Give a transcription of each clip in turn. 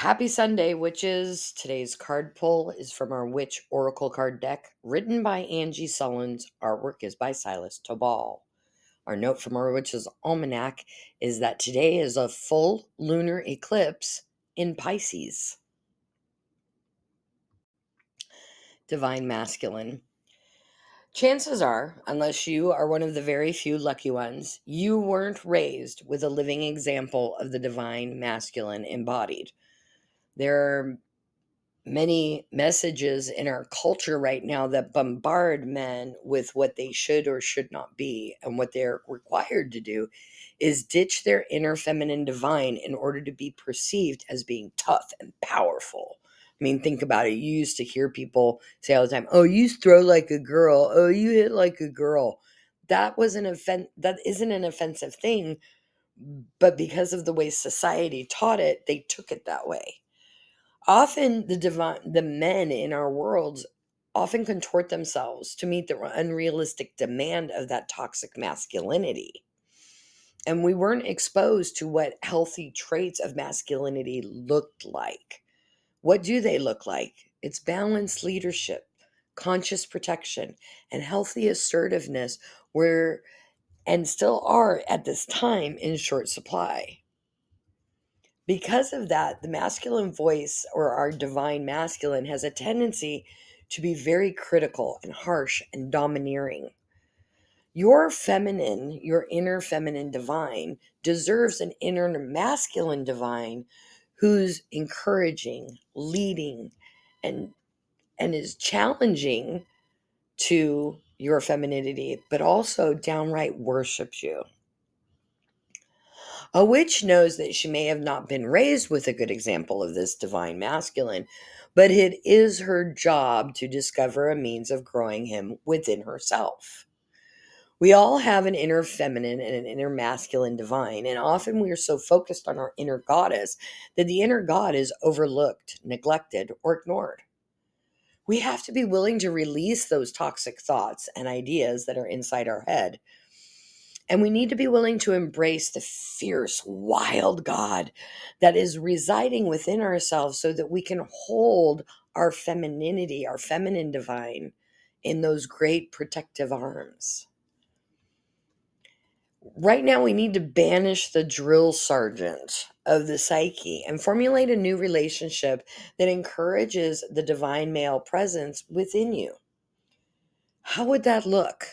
Happy Sunday, witches. Today's card pull is from our Witch Oracle card deck, written by Angie Sullins. Artwork is by Silas Tobal. Our note from our Witch's Almanac is that today is a full lunar eclipse in Pisces. Divine Masculine. Chances are, unless you are one of the very few lucky ones, you weren't raised with a living example of the divine masculine embodied. There are many messages in our culture right now that bombard men with what they should or should not be, and what they're required to do is ditch their inner feminine divine in order to be perceived as being tough and powerful. I mean, think about it. You used to hear people say all the time, "Oh, you throw like a girl. Oh, you hit like a girl." That was that isn't an offensive thing, but because of the way society taught it, they took it that way. Often the men in our worlds often contort themselves to meet the unrealistic demand of that toxic masculinity. And we weren't exposed to what healthy traits of masculinity looked like. What do they look like? It's balanced leadership, conscious protection, and healthy assertiveness were and still are at this time in short supply. Because of that, the masculine voice, or our divine masculine, has a tendency to be very critical and harsh and domineering. Your feminine, your inner feminine divine, deserves an inner masculine divine who's encouraging, leading, and is challenging to your femininity, but also downright worships you. A witch knows that she may have not been raised with a good example of this divine masculine, but it is her job to discover a means of growing him within herself. We all have an inner feminine and an inner masculine divine, and often we are so focused on our inner goddess that the inner god is overlooked, neglected, or ignored. We have to be willing to release those toxic thoughts and ideas that are inside our head. And we need to be willing to embrace the fierce, wild God that is residing within ourselves so that we can hold our femininity, our feminine divine, in those great protective arms. Right now, we need to banish the drill sergeant of the psyche and formulate a new relationship that encourages the divine male presence within you. How would that look?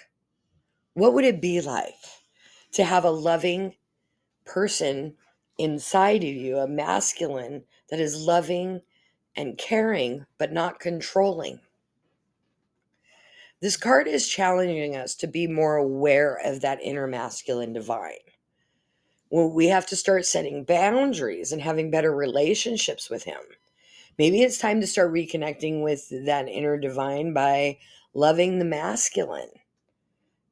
What would it be like to have a loving person inside of you, a masculine that is loving and caring, but not controlling? This card is challenging us to be more aware of that inner masculine divine. Well, we have to start setting boundaries and having better relationships with him. Maybe it's time to start reconnecting with that inner divine by loving the masculine,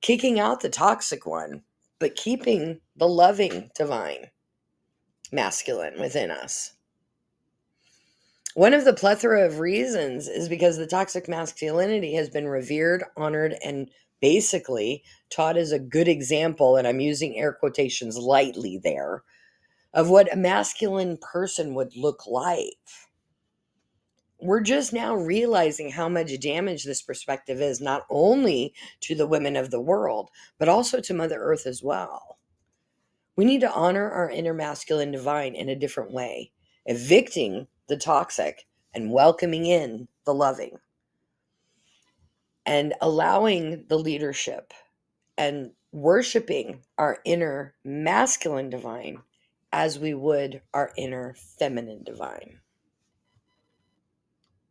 kicking out the toxic one, but keeping the loving divine masculine within us. One of the plethora of reasons is because the toxic masculinity has been revered, honored, and basically taught as a good example, and I'm using air quotations lightly there, of what a masculine person would look like. We're just now realizing how much damage this perspective is, not only to the women of the world, but also to Mother Earth as well. We need to honor our inner masculine divine in a different way, evicting the toxic and welcoming in the loving, and allowing the leadership and worshiping our inner masculine divine as we would our inner feminine divine.